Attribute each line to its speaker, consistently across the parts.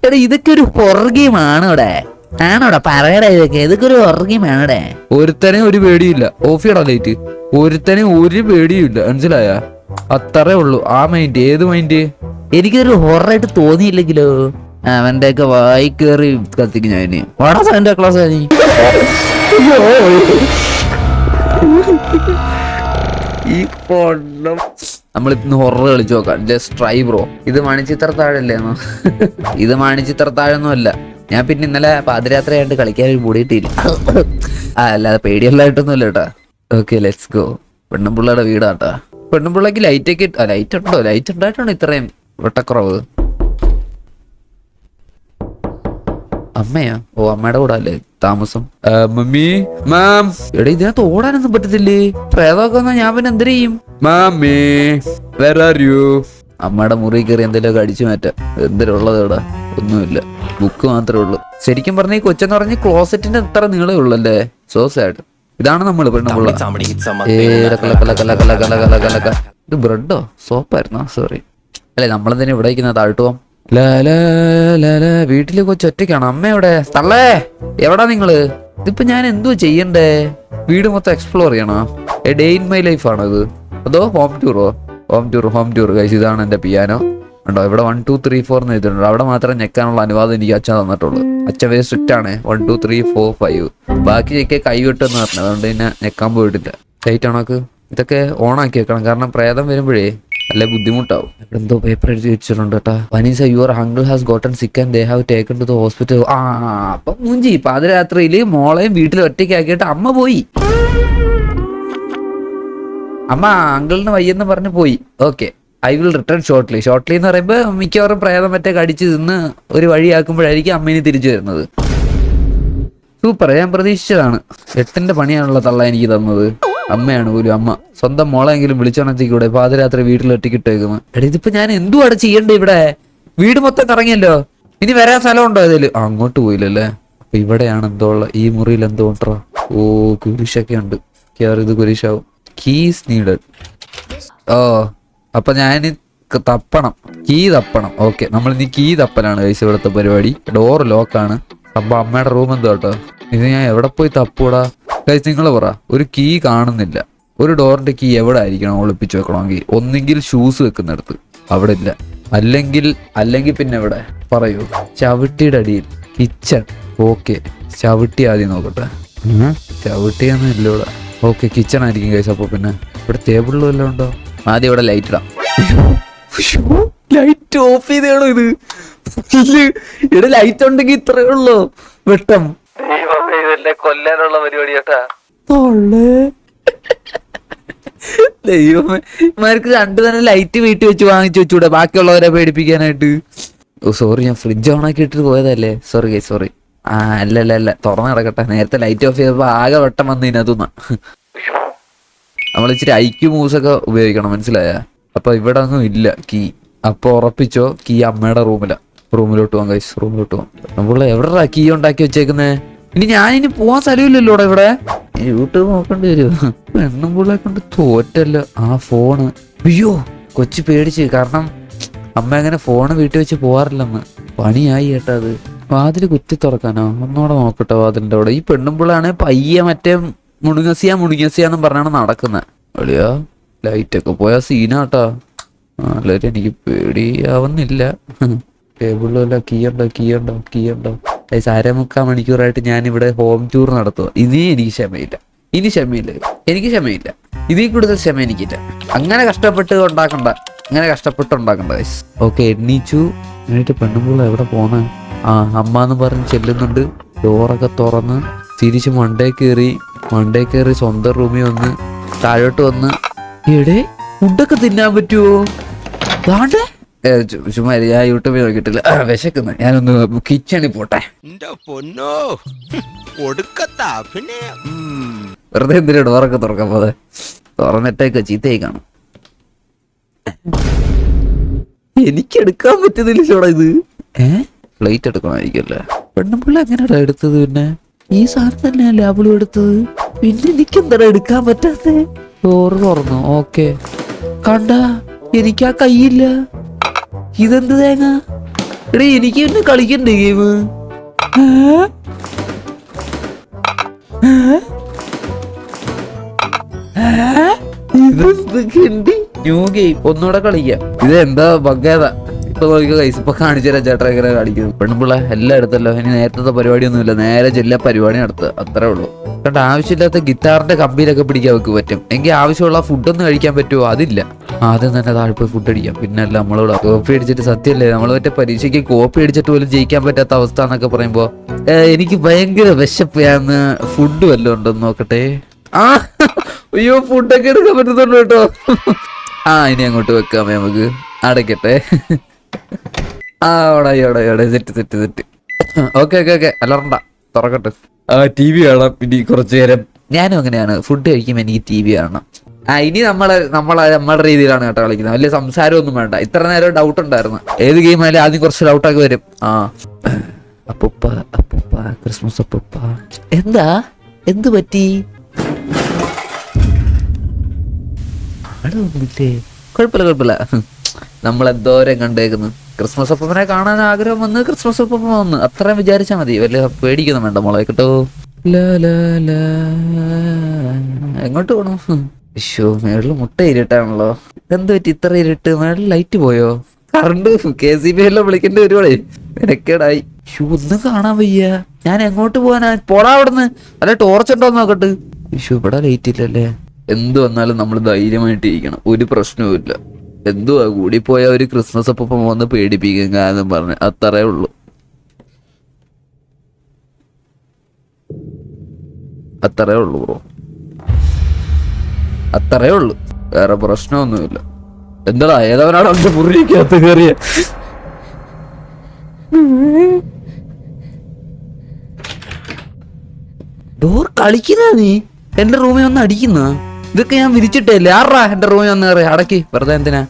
Speaker 1: എടാ ഇതൊക്കെ ഒരു ഹൊറർ ഗെയിം ആണോടെ? ആണോടാ പറയടാ, ഇതൊക്കെ ഒരു ഹൊറർ ഗെയിം ആണോടെ?
Speaker 2: ഒരുത്തനെ ഒരു പേടിയില്ല. ഓഫ് ചെയ്യടാ ലൈറ്റ്. ഒരുത്തനെ ഒരു പേടിയില്ല, മനസ്സിലായ? അത്രേ ഉള്ളൂ ആ മൈൻഡ്. ഏത് മൈൻഡ്?
Speaker 1: എനിക്കൊരു ഹൊറായിട്ട് തോന്നിയില്ലെങ്കിലോ? അവന്റെ ഒക്കെ വായി കയറി കത്തിക്കും ഞാൻ. വാടാ സാന്റാ ക്ലാസ്. ഈ പൊണ്ണം നമ്മളിന്ന് ഹൊറർ കളിച്ചു നോക്കാം. Just try bro. ഇത് മണിച്ചിത്രത്താഴല്ലേന്നോ? ഇത് മണിച്ചിത്രത്താഴൊന്നും അല്ല. ഞാൻ പിന്നെ ഇന്നലെ പാതിരാത്രി ആയിട്ട് കളിക്കാൻ കൂടിയിട്ടില്ല. അല്ലാതെ പേടിയുള്ളതായിട്ടൊന്നും അല്ല കേട്ടാ. Okay let's go. പെണ്ണുമ്പിള്ളയുടെ വീടാട്ടാ. പെണ്ണുമ്പിള്ളക്ക് ലൈറ്റൊക്കെ ലൈറ്റ് ഉണ്ടോ? ലൈറ്റ് ഉണ്ടായിട്ടാണോ ഇത്രയും വെട്ടക്കുറവ്? അമ്മയാ? ഓ അമ്മയുടെ കൂടെ അല്ലേ താമസം?
Speaker 2: മമ്മി മാം.
Speaker 1: എടാ ഇതിനകത്ത് ഓടാനൊന്നും പറ്റത്തില്ലേ? പ്രേതമൊക്കെ വന്നാ ഞാൻ പിന്നെ എന്തിനു ചെയ്യും?
Speaker 2: മാമി വേർ ആർ യു?
Speaker 1: അമ്മയുടെ മുറി കയറി എന്തെങ്കിലുമൊക്കെ അടിച്ചു മാറ്റാം. എന്തിനുള്ളത് ഇവിടെ? ഒന്നുമില്ല, ബുക്ക് മാത്രമേ ഉള്ളൂ. ശരിക്കും പറഞ്ഞ ഈ കൊച്ചെന്ന് പറഞ്ഞ ക്ലോസറ്റിന്റെ അത്ര നീളേ ഉള്ളല്ലേ. So sad. ഇതാണ് നമ്മള് പെണ്ണുള്ള. ഇത് ബ്രെഡോ സോപ്പായിരുന്നോ? സോറി. അല്ലെ നമ്മളെന്തിനാ ഇവിടെ ഇരിക്കുന്ന? താഴ്ത്തുപോം. വീട്ടില് കൊച്ചൊറ്റയ്ക്കാണ്. അമ്മ എവിടെ? തള്ളേ എവിടാ നിങ്ങള്? ഇതിപ്പോ ഞാൻ എന്തോ ചെയ്യണ്ടേ? വീട് മൊത്തം എക്സ്പ്ലോർ ചെയ്യണോ? A day in my life ആണോ ഇത്? അതോ ഹോം ടൂറോ? Home tour guys. ഇതാണ് എന്റെ പിയാനോ. ഉണ്ടോ ഇവിടെ 1 2 3 4 എന്ന് എഴുതിയിട്ടുണ്ട്. അവിടെ മാത്രമേ ഞെക്കാനുള്ള അനുവാദം എനിക്ക് അച്ഛൻ തന്നിട്ടുള്ളൂ. അച്ഛൻ വേറെ സ്ട്രിക്റ്റ് ആണ്. 1 2 3 4 5. ബാക്കി ഞെക്കെ കൈ വിട്ടെന്ന് പറഞ്ഞു. അതുകൊണ്ട് പിന്നെ ഞെക്കാൻ പോയിട്ടില്ല. ലൈറ്റ് ഓണാക്ക്. ഇതൊക്കെ ഓണാക്കി വെക്കണം, കാരണം പ്രേതം വരുമ്പോഴേ അല്ലെ ബുദ്ധിമുട്ടാവും. എന്തോ പേപ്പർ എഴുതി വെച്ചിട്ടുണ്ട് കേട്ടാ. Vanessa your uncle has gotten sick and they have taken to the hospital. അപ്പൊ മൂഞ്ചി. പാതിരാത്രിയില് മോളെയും വീട്ടിൽ ഒറ്റയ്ക്കാക്കിയിട്ട് അമ്മ പോയി. അമ്മ അങ്കിളിന് വയ്യെന്ന് പറഞ്ഞു പോയി. Okay, I will return shortly. Shortly എന്ന് പറയുമ്പോൾ മിക്കവാറും പ്രേതം മറ്റേ കടിച്ച് തിന്ന് ഒരു വഴിയാക്കുമ്പോഴായിരിക്കും അമ്മേനെ തിരിച്ചു വരുന്നത്. സൂപ്പർ, ഞാൻ പ്രതീക്ഷിച്ചതാണ്. 8ന്റെ പണിയാണുള്ള തള്ള എനിക്ക് തന്നത്. അമ്മയാണ് പോലും. അമ്മ സ്വന്തം മോളെങ്കിലും വിളിച്ചോണത്തിക്കൂടെ? പാതിരാത്രി വീട്ടിൽ ഒറ്റയ്ക്കിട്ടേക്കുന്നു. എടാ ഇതിപ്പോ ഞാൻ എന്തുവാണ് ചെയ്യണ്ടേ? ഇവിടെ വീട് മൊത്തം കറങ്ങിയല്ലോ. ഇനി വരാൻ സ്ഥലമുണ്ടോ ഏതായാലും? അങ്ങോട്ട് പോയില്ലല്ലേ. അപ്പൊ ഇവിടെയാണ് എന്തോ ഉള്ള. ഈ മുറിയിൽ എന്തോ ഉണ്ടോ? ഓ കുരിശൊക്കെ ഉണ്ട്. ഇത് കുരിശാവും. Keys needed. ഓ അപ്പൊ ഞാൻ തപ്പണം, കീ തപ്പണം. ഓക്കെ, നമ്മൾ ഇനി കീ തപ്പലാണ് കൈസ് ഇവിടുത്തെ പരിപാടി. ഡോർ ലോക്കാണ്. അപ്പൊ അമ്മയുടെ റൂം എന്തോ കേട്ടോ. ഇത് ഞാൻ എവിടെ പോയി തപ്പൂടാ കൈസ്? നിങ്ങൾ പറ. ഒരു കീ കാണുന്നില്ല. ഒരു ഡോറിന്റെ കീ എവിടെ ആയിരിക്കണം ഒളിപ്പിച്ച് വെക്കണമെങ്കിൽ? ഒന്നെങ്കിൽ ഷൂസ് വെക്കുന്നിടത്ത്, അവിടെ ഇല്ല. അല്ലെങ്കിൽ പിന്നെ എവിടെ പറയൂ? ചവിട്ടിയുടെ അടിയിൽ. കിച്ചൺ. ഓക്കെ, ചവിട്ടി ആദ്യം നോക്കട്ടെ. ചവിട്ടിയൊന്നും ഇല്ല ഇവിടെ. ഓക്കെ, കിച്ചൺ ആയിരിക്കും കൈസ്. അപ്പൊ പിന്നെ ഇവിടെ ടേബിളിലും എല്ലാം ഉണ്ടോ? ആദ്യം ഇവിടെ ലൈറ്റ് ഇടാം. ലൈറ്റ് ഓഫ് ചെയ്താണോ ഇത്? ഇവിടെ ലൈറ്റ് ഉണ്ടെങ്കിൽ ഇത്രയേ ഉള്ളൂ വെട്ടം. കൊല്ലാനുള്ള പരിപാടി കേട്ടാ. ദൈവമേ, ഇമാർക്ക് കണ്ടു തന്നെ ലൈറ്റ് വീട്ടിൽ വെച്ച് വാങ്ങിച്ചു വെച്ചൂടെ ബാക്കിയുള്ളവരെ പേടിപ്പിക്കാനായിട്ട്? ഓ സോറി, ഞാൻ ഫ്രിഡ്ജ് ഓൺ ആക്കി ഇട്ടിട്ട് പോയതല്ലേ. Sorry guys, sorry. അല്ല തുറന്നു കിടക്കട്ടെ. നേരത്തെ ലൈറ്റ് ഓഫ് ചെയ്തപ്പോ ആകെ വെട്ടം വന്നു ഇതിനകത്തുനിന്ന്. നമ്മൾ ഇച്ചിരി ഐക്യു മൂവ്സ് ഒക്കെ ഉപയോഗിക്കണം, മനസ്സിലായ? അപ്പൊ ഇവിടെ ഒന്നും ഇല്ല കീ. അപ്പൊ ഉറപ്പിച്ചോ കീ അമ്മയുടെ റൂമിലോട്ട് പോകാം ഗൈസ്. റൂമിലോട്ട് പോകാം. നമ്മള് എവിടെടാ കീ ഉണ്ടാക്കി വെച്ചേക്കുന്നേ? ഇനി ഞാനിനി പോവാൻ സ്ഥലമില്ലല്ലോ ഇവിടെ. യൂട്യൂബ് നോക്കേണ്ടി വരുമോ? പെണ്ണുമ്പിള്ളെ കൊണ്ട് തോറ്റല്ലോ. ആ ഫോണ്. അയ്യോ കൊച്ചു പേടിച്ച്. കാരണം അമ്മ അങ്ങനെ ഫോണ് വീട്ടിൽ വെച്ച് പോവാറില്ലെന്ന്. പണിയായി കേട്ടാ അത്. വാതില് കുത്തി തുറക്കാനോ? ഒന്നുകൂടെ നോക്കട്ടെ വാതിലിന്റെ അവിടെ. ഈ പെണ്ണുമ്പിള്ളാണെ പയ്യെ മറ്റേ മുണുങ്ങസിയാന്നും പറഞ്ഞാണ് നടക്കുന്നത്. എളിയാ ലൈറ്റൊക്കെ പോയാ സീനാട്ടാ. എല്ലാവരും എനിക്ക് പേടിയാവുന്നില്ല. ടേബിളിലല്ല. കീ ഉണ്ടോ? 3.25 മണിക്കൂറായിട്ട് ഞാനിവിടെ ഹോം ടൂർ നടത്തുക. എനിക്ക് ക്ഷമയില്ല. എനിക്ക് ക്ഷമയില്ല. ഇതിൽ കൂടുതൽ ക്ഷമ എനിക്കില്ല. അങ്ങനെ കഷ്ടപ്പെട്ട് ഉണ്ടാക്കണ്ട ഗൈസ്. ഓക്കെ, എണ്ണീച്ചു. എന്നിട്ട് പെണ്ണുമ്പോൾ എവിടെ പോന്നെ? അമ്മ എന്ന് പറഞ്ഞ് ചെല്ലുന്നുണ്ട്. ഡോറൊക്കെ തുറന്ന് തിരിച്ച് മണ്ടേ കയറി സ്വന്തം റൂമിൽ വന്ന് താഴോട്ട് വന്ന്. എടേ ഫുഡൊക്കെ തിന്നാൻ പറ്റുമോ? ചുമ്മാ ഞാൻ യൂട്യൂബിൽ നോക്കിയിട്ടില്ല. വിശക്കുന്നു. ഞാനൊന്ന് കിച്ചണിൽ പോട്ടെ. വെറുതെ എന്തിനാ ഡോറൊക്കെ തുറക്കാൻ പോലെ? തുറന്നിട്ടേക്ക് ചീത്തയായി കാണും. എനിക്ക് എടുക്കാൻ പറ്റുന്നില്ല ചോടാ ഇത്. പ്ലേറ്റ് എടുക്കണമായിരിക്കല്ലേ? പെണ്ണുമ്പിള്ള എങ്ങനെയാ എടുത്തത്? പിന്നെ ഈ സാധനം തന്നെയല്ലേ അവളും എടുത്തത്. പിന്നെ എനിക്കെന്താ എടുക്കാൻ പറ്റാത്ത? ഡോറ് തുറന്നു. ഓക്കെ, കണ്ട എനിക്കാ കയ്യില്ല. ഇതെന്ത് തേങ്ങ? എടീ എനിക്ക് പിന്നെ കളിക്കണ്ടേ ഗെയിം? ന്യൂ ഗെയിം ഒന്നുകൂടെ കളിക്കാം. ഇത് എന്താ ബഗ്ഗേതാ? ഇപ്പൊ നോക്കിയോ ഗൈസ്, ഇപ്പൊ കാണിച്ചു തരാം ചേട്ടാ എങ്ങനെ കളിക്കുന്നു. പെണ്ണുമ്പിള്ള എല്ലാം എടുത്തല്ലോ. ഇനി നേരത്തെ പരിപാടിയൊന്നുമില്ല, നേരെ ജില്ല പരിപാടി നടത്തുക, അത്രേ ഉള്ളൂ. കണ്ട ആവശ്യമില്ലാത്ത ഗിറ്റാറിന്റെ കമ്പിയിലൊക്കെ പിടിക്കാൻ വെക്ക് പറ്റും. എങ്കിൽ ആവശ്യമുള്ള ഫുഡൊന്നും കഴിക്കാൻ പറ്റുമോ? അതില്ല. ആദ്യം തന്നെ താഴെ പോയി ഫുഡ് അടിക്കാം. പിന്നല്ല നമ്മളിവിടെ കോപ്പി അടിച്ചിട്ട് സത്യമല്ലേ, നമ്മൾ മറ്റേ പരീക്ഷയ്ക്ക് കോപ്പി അടിച്ചിട്ട് പോലും ജയിക്കാൻ പറ്റാത്ത അവസ്ഥ എന്നൊക്കെ പറയുമ്പോ എനിക്ക് ഭയങ്കര വിശപ്പയാന്ന്. ഫുഡ് വല്ലതും ഉണ്ടോന്ന് നോക്കട്ടെ. ആ അയ്യോ, ഫുഡൊക്കെ എടുക്കാൻ പറ്റുന്നുണ്ട് കേട്ടോ. ആ ഇനി അങ്ങോട്ട് വെക്കാം നമുക്ക്. അടയ്ക്കട്ടെ. അവിടെ സെറ്റ്. ഓക്കെ അലറണ്ട, തുറക്കട്ടെ. ടി വി കാണാം ഇനി കുറച്ചു നേരം. ഞാനും അങ്ങനെയാണ്, ഫുഡ് കഴിക്കുമ്പോൾ എനിക്ക് ടി വി കാണണം. ഇനി നമ്മളുടെ രീതിയിലാണ് കേട്ടോ കളിക്കുന്നത്. വലിയ സംസാരമൊന്നും വേണ്ട. ഇത്ര നേരം ഡൗട്ട് ഉണ്ടായിരുന്നു. ഏത് ഗെയിം ആയാലും ആദ്യം കുറച്ച് ഡൗട്ടൊക്കെ വരും. അപ്പൂപ്പ ക്രിസ്മസ് അപ്പൂപ്പ. എന്താ എന്ത് പറ്റി? കുഴപ്പമില്ല. നമ്മളെന്തോരം കണ്ടേക്കുന്നു. ക്രിസ്മസ് അപ്പനെ കാണാൻ ആഗ്രഹം വന്ന് ക്രിസ്മസ് അപ്പൻ വന്ന്, അത്രയും വിചാരിച്ചാൽ മതി. വലിയ പേടിക്കൊന്നും വേണ്ട മോളെ കേട്ടോ. എങ്ങോട്ട് പോണു? അയ്യോ, മേളിൽ മുട്ട ഇരുട്ടാണല്ലോ. എന്ത് പറ്റി ഇത്ര ഇരുട്ട്? മേളിൽ ലൈറ്റ് പോയോ? കറണ്ട് KCB എല്ലാം വിളിക്കേണ്ടി വരുവാളേ. മെനക്കേടായി. ഒന്നും കാണാൻ വയ്യ. ഞാൻ എങ്ങോട്ട് പോവാനാ? പോടാ അവിടുന്ന്. അല്ലെ ടോർച്ച് ഉണ്ടോന്ന് നോക്കട്ട്. ഇവിടെ ലൈറ്റ് ഇല്ലല്ലേ. എന്ത് വന്നാലും നമ്മൾ ധൈര്യമായിട്ട് ഇരിക്കണം, ഒരു പ്രശ്നവും ഇല്ല. എന്തുവാ കൂടിപ്പോയ ഒരു ക്രിസ്മസ് അപ്പം വന്ന് പേടിപ്പിക്കുക എന്നും പറഞ്ഞ്, അത്രേ ഉള്ളൂ. ബ്രോ, അത്രേ ഉള്ളൂ. വേറെ പ്രശ്നമൊന്നുമില്ല. എന്താടാ ഏതവനാണ് അവന്റെ മുറിക്കകത്ത് കയറിയ? ഡോർ കളിക്കുന്ന നീ എന്റെ റൂമിൽ വന്ന് അടിക്കുന്ന? ഇതൊക്കെ ഞാൻ വിരിച്ചിട്ടല്ലേ. ആറാ എന്റെ റൂമിൽ വന്ന് കയറി അടക്കി. വെറുതെ എന്തിനാ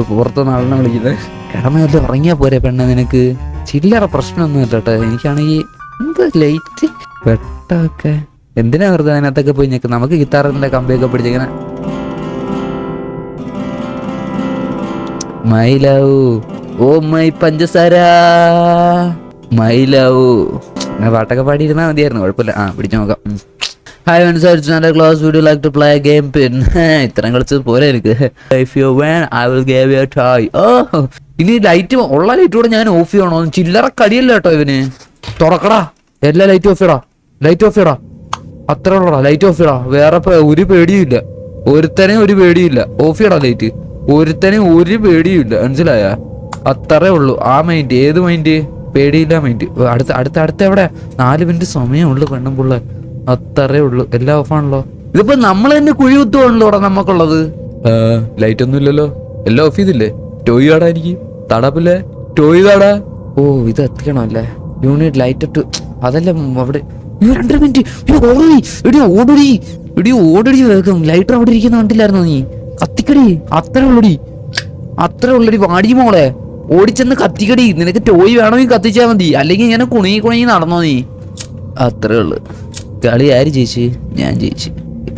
Speaker 1: പുറത്തുനിന്ന് ആളിനെ വിളിക്കുന്നത്? കിടന്നല്ലേ ഉറങ്ങിയാ പോരെ പെണ്ണ നിനക്ക്? ചില്ലറ പ്രശ്നമൊന്നും ഇല്ല കേട്ടോ. എനിക്കാണെങ്കിൽ എന്ത് ലൈറ്റ് വെട്ടൊക്കെ എന്തിനാ വെറുതെ അതിനകത്തൊക്കെ പോയി നിൽക്കുന്നത്? നമുക്ക് ഗിത്താറിന്റെ കമ്പിയൊക്കെ പിടിച്ചിങ്ങനെ മൈലാവൂ ഓ മൈ പഞ്ചസാര മൈലാവൂ അങ്ങനെ പാട്ടൊക്കെ പാടിയിരുന്നാ മതിയായിരുന്നു. കുഴപ്പമില്ല. പിടിച്ചു നോക്കാം. ഹായ് മനസ്സിലായി class video like to play game. പിന്നെ ഇത്രയും കളിച്ചത് പോലെ എനിക്ക്. If you want I will give you a toy. ഇനി ലൈറ്റ് ഉള്ള ലൈറ്റ് കൂടെ ഞാൻ ഓഫ് ചെയ്യണോ? ചില്ലറ കടിയല്ല കേട്ടോ ഇവന്. തുറക്കടാ, എല്ലാ ലൈറ്റും ഓഫ് ചെയ്യടാ. അത്ര ഉള്ളടാ, ലൈറ്റ് ഓഫ് ചെയ്യടാ. വേറെ ഒരു പേടിയും ഇല്ല. ഒരുത്തനെയും ഒരു പേടിയില്ല. ഓഫ് ചെയ്യടാ ലൈറ്റ്. ഒരുത്തനെയും ഒരു പേടിയും ഇല്ല, മനസ്സിലായ? അത്രേ ഉള്ളൂ. ആ മൈൻഡ്, ഏത് മൈൻഡ്? പേടിയില്ല മൈൻഡ്. അടുത്ത എവിടെ? 4 മിനിറ്റ് സമയമുള്ളു പെണ്ണും പുള്ള. അത്രേ ഉള്ളൂ. എല്ലാം ഓഫാണല്ലോ. ഇതിപ്പോ നമ്മൾ തന്നെ കുഴി കുത്തുവാണല്ലോ ഇവിടെ നമുക്കുള്ളത്. ലൈറ്റ് ഒന്നും ഇല്ലല്ലോ. എല്ലാം ഓഫ് ചെയ്തില്ലേ? ടോയ് താടാ, എനിക്ക് തടാപ്പില്ലേ? ടോയ് താടാ. ഓ ഇത് എത്തിക്കണോ അല്ലേ? യൂണിറ്റ് ലൈറ്റ് ഇട്ട് അതല്ലേ അവിടെ. 2 മിനിറ്റ് ഓടടി വേഗം. ലൈറ്റർ അവിടെ ഇരിക്കുന്ന കണ്ടില്ലായിരുന്നോ നീ? കത്തിക്കടി. അത്രേ ഉള്ളടി വാടി മോളെ. ഓടിച്ചെന്ന് കത്തിക്കടി. നിനക്ക് ടോയ് വേണമെങ്കിൽ കത്തിച്ചാൽ മതി, അല്ലെങ്കിൽ ഇങ്ങനെ കുണുങ്ങി നടന്നോ നീ. അത്രേ ഉള്ളു. കളി ആര് ജയിച്ച്? ഞാൻ ജയിച്ച്.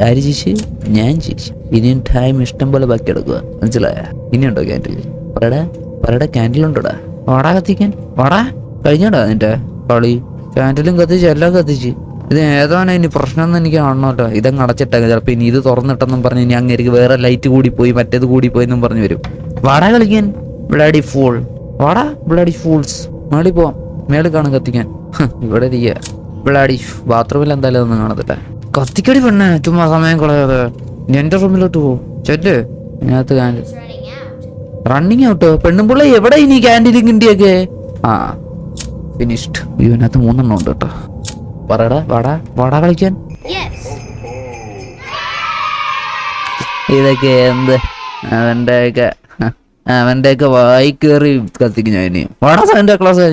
Speaker 1: ആര് ജയിച്ച്? ഞാൻ ജയിച്ച്. ഇനിയും ടൈം ഇഷ്ടം പോലെ ബാക്കി എടുക്കുക, മനസ്സിലായ? ഇനിയുണ്ടോ ക്യാൻഡിൽ? പറയടാ ക്യാൻഡിലുണ്ടോടാ? വാടാ കത്തിക്കാൻ വാടാ. കഴിഞ്ഞോടാ നിന്റെ കളി? ക്യാൻഡിലും കത്തിച്ച് എല്ലാം കത്തിച്ച്. ഇത് ഏതാണ് ഇനി പ്രശ്നം എന്ന് എനിക്ക് കാണണമല്ലോ. ഇതങ്ങ് അടച്ചിട്ടേക്കാം. ചിലപ്പോൾ ഇനി ഇത് തുറന്നിട്ടെന്നും പറഞ്ഞ് ഇനി അങ്ങേക്ക് വേറെ ലൈറ്റ് കൂടിപ്പോയി മറ്റേത് കൂടിപ്പോയി എന്നും പറഞ്ഞു വരും. വാടാ കളിക്കാൻ ബ്ലഡി ഫൂൾ. വാടാ ബ്ലഡി ഫൂൾസ്. മേളിൽ പോവാം. മേളിൽ കാണും കത്തിക്കാൻ. ഇവിടെ ഇരിക്കുക ബ്ലഡി. ബാത്റൂമിൽ എന്തായാലും ഒന്നും കാണത്തില്ല. കത്തിക്കടി പെണ്ണെ, ചുമ്മാ സമയം കളയാതെ. എന്റെ റൂമിലോട്ട് പോ. ചെല്ല്. ഇതിനകത്ത് ക്യാൻഡിൽ റണ്ണിങ് ഔട്ടോ. പെണ്ണുമ്പിള്ള എവിടെ ഇനി ക്യാൻഡിലും കിണ്ടിയൊക്കെ? ഫിനിഷ്ഡ്. ഇതിനകത്ത് 3 എണ്ണം ഉണ്ട് കേട്ടോ. പറയടാ വാടാ കളിക്കാൻ. ഇതൊക്കെ എന്ത് അവന്റെയൊക്കെ വായി കയറി കത്തിക്കും ഞാൻ. വാടാ സാന്റാ ക്ലാസ്.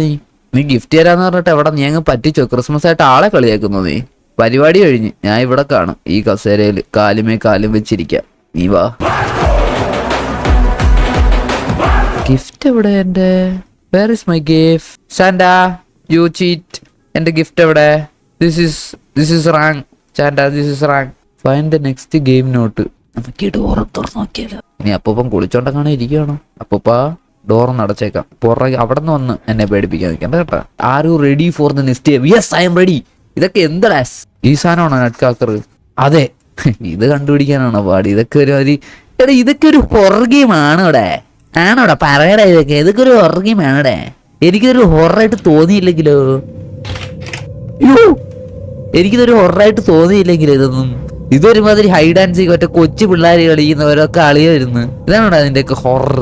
Speaker 1: നീ ഗിഫ്റ്റ് തരാന്ന് പറഞ്ഞിട്ട് എവിടെ? നീ അങ്ങ് പറ്റിച്ചോ? ക്രിസ്മസ് ആയിട്ട് ആളെ കളിയാക്കുന്നു നീ. പരിപാടി കഴിഞ്ഞ് ഞാൻ ഇവിടെ കാണും ഈ കസേരയിൽ കാലും വെച്ചിരിക്കാം. നീ വാ. ഗിഫ്റ്റ് എവിടെ എന്റെ? Where is my gift? Santa you cheat. എന്റെ ഗിഫ്റ്റ് എവിടെ? This is wrong. Santa, this is wrong. Find the next game note. നമുക്ക് ഡോർ തുറന്ന് നോക്കിയാലോ. ഇനി അപ്പൂപ്പൻ കുളിച്ചോണ്ടങ്ങനെ ഇരിക്കുകയാണോ? അപ്പൂപ്പാ ഡോറൊന്ന് അടച്ചേക്കാം. പുറകെ അവിടെ നിന്ന് വന്ന് എന്നെ പേടിപ്പിക്കാൻ നിൽക്കണ്ട കേട്ടോ. Are you ready for the next game? Yes, I am ready. ഇതൊക്കെ എന്താ ഈ സാധനമാണോ നട്ട് കാക്കർ? അതെ. ഇത് കണ്ടുപിടിക്കാനാണോ പാടി? ഇതൊക്കെ ഒരു എടാ ഇതൊക്കെ ഒരു ഹൊറർ ഗെയിം ആണോടെ? ആണോടാ പറയടാ. ഇതൊക്കെ ഒരു ഹൊറർ ഗെയിം ആണോടെ? എനിക്കിതൊരു ഹൊററായിട്ട് തോന്നിയില്ലെങ്കിലോ? എനിക്കിതൊരു ഹൊററായിട്ട് തോന്നിയില്ലെങ്കിലോ ഇതൊന്നും? ഇതൊരുമാതിരി ഹൈഡ് ആൻഡ് സീക്ക് മറ്റേ കൊച്ചു പിള്ളേർ കളിക്കുന്നവരൊക്കെ അളിയായിരുന്നു. ഇതാണോടാ അതിൻ്റെയൊക്കെ ഹൊറർ?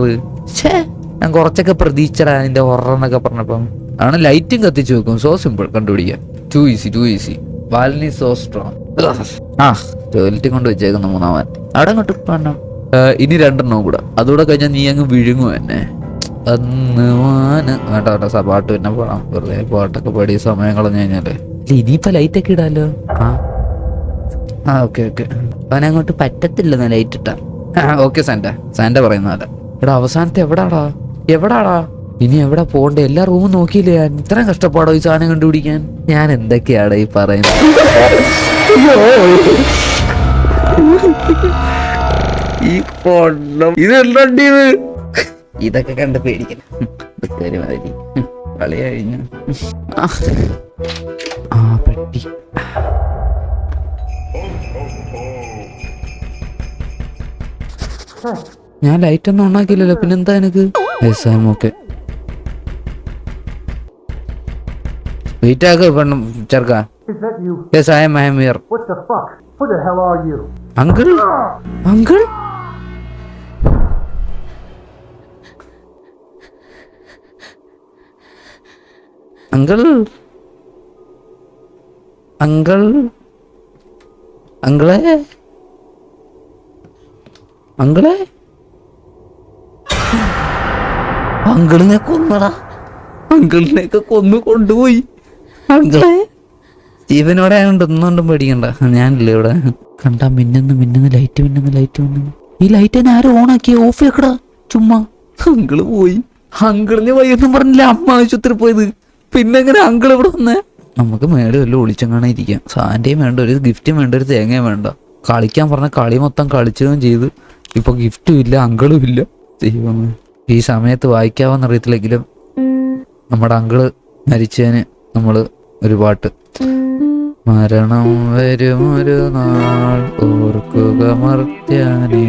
Speaker 1: ഛേ, ഞാൻ കുറച്ചൊക്കെ പ്രതീക്ഷടാ അതിന്റെ ഹൊറർ എന്നൊക്കെ പറഞ്ഞപ്പം. ആണ് ലൈറ്റും കത്തിച്ചു വെക്കും. സോ സിമ്പിൾ കണ്ടുപിടിക്കാൻ. Too easy. വാലിനി സോ സ്ട്രോങ്. ആ ടോയ്ലറ്റ് കൊണ്ട് വെച്ചേക്കുന്നു മൂന്നാമൻ. അവിടെ അങ്ങോട്ട് കാണണം. ഇനി 2 എണ്ണം കൂടെ. അതുകൂടെ കഴിഞ്ഞാൽ നീ അങ്ങ് വിഴുങ്ങും എന്നെ. അന്ന് വേണ്ട പാട്ട് പിന്നെ പാടാം. വെറുതെ പാട്ടൊക്കെ പാടിയ സമയം കളഞ്ഞു കഴിഞ്ഞാല് ഇനിയിപ്പോ ലൈറ്റൊക്കെ ഇടാലോ. ഓക്കെ അവനങ്ങോട്ട് പറ്റത്തില്ലെന്ന് ലൈറ്റ് ഇട്ടാ. ഓക്കെ സാന്റ പറയുന്നതല്ല. എടാ അവസാനത്തെ എവിടാടാ ഇനി എവിടെ പോണ്ടേ? എല്ലാ റൂമും നോക്കിയില്ലേ ഞാൻ? ഇത്രയും കഷ്ടപ്പാടോ ഈ സാധനം കണ്ടുപിടിക്കാൻ? ഞാൻ എന്തൊക്കെയാടാ ഈ പറയുന്നത്? ഈ ഇതെന്താ ഇതൊക്കെ കണ്ട് പേടിക്കണം. മാതിരി കളി കഴിഞ്ഞു. പെട്ടി. ഞാൻ ലൈറ്റ് ഒന്നും ഓണാക്കിയില്ലല്ലോ, പിന്നെന്താ എനിക്ക്? ഓക്കെ വെയിറ്റ് ആക്ക് പെണ്ണും ചെറുക്കാ. Yes I am here. Uncle uncle uncle uncle അങ്കിളെ അങ്കിളെ അങ്കിളിനെ കൊന്നടാ. അങ്കിളിനെയൊക്കെ കൊണ്ടുപോയി. അങ്കിളെ ജീവനോടെ ആയതുകൊണ്ട് ഒന്നുകൊണ്ടും പേടിക്കണ്ട. ഞാനില്ല ഇവിടെ. കണ്ടാ മിന്നുന്ന ലൈറ്റ് ഈ ലൈറ്റ് തന്നെ ആരും ഓണാക്കി ഓഫ് ആക്കടാ ചുമ്മാ. അങ്കിള് പോയി. അങ്കിളിന് വയ്യൊന്നും പറഞ്ഞില്ല അമ്മ ആശുപത്രി പോയത്. പിന്നെ എങ്ങനെ അങ്കിൾ ഇവിടെ വന്നേ? നമുക്ക് മേടെ വല്ലതും ഒളിച്ചെങ്ങാണെ ഇരിക്കാം. സാന്റയും വേണ്ട, ഒരു ഗിഫ്റ്റും വേണ്ട, ഒരു തേങ്ങയും വേണ്ട. കളിക്കാൻ പറഞ്ഞ കളി മൊത്തം കളിച്ചതും ചെയ്ത് ഇപ്പൊ ഗിഫ്റ്റും ഇല്ല, അങ്കിളും ഇല്ല. ദൈവമേ, ഈ സമയത്ത് വായിക്കാവെന്ന് അറിയത്തില്ലെങ്കിലും നമ്മുടെ അങ്കിള് മരിച്ചതിന് നമ്മള് ഒരു പാട്ട്. മരണം വരുമൊരു നാൾ ഓർക്കുക മർത്യാനേ.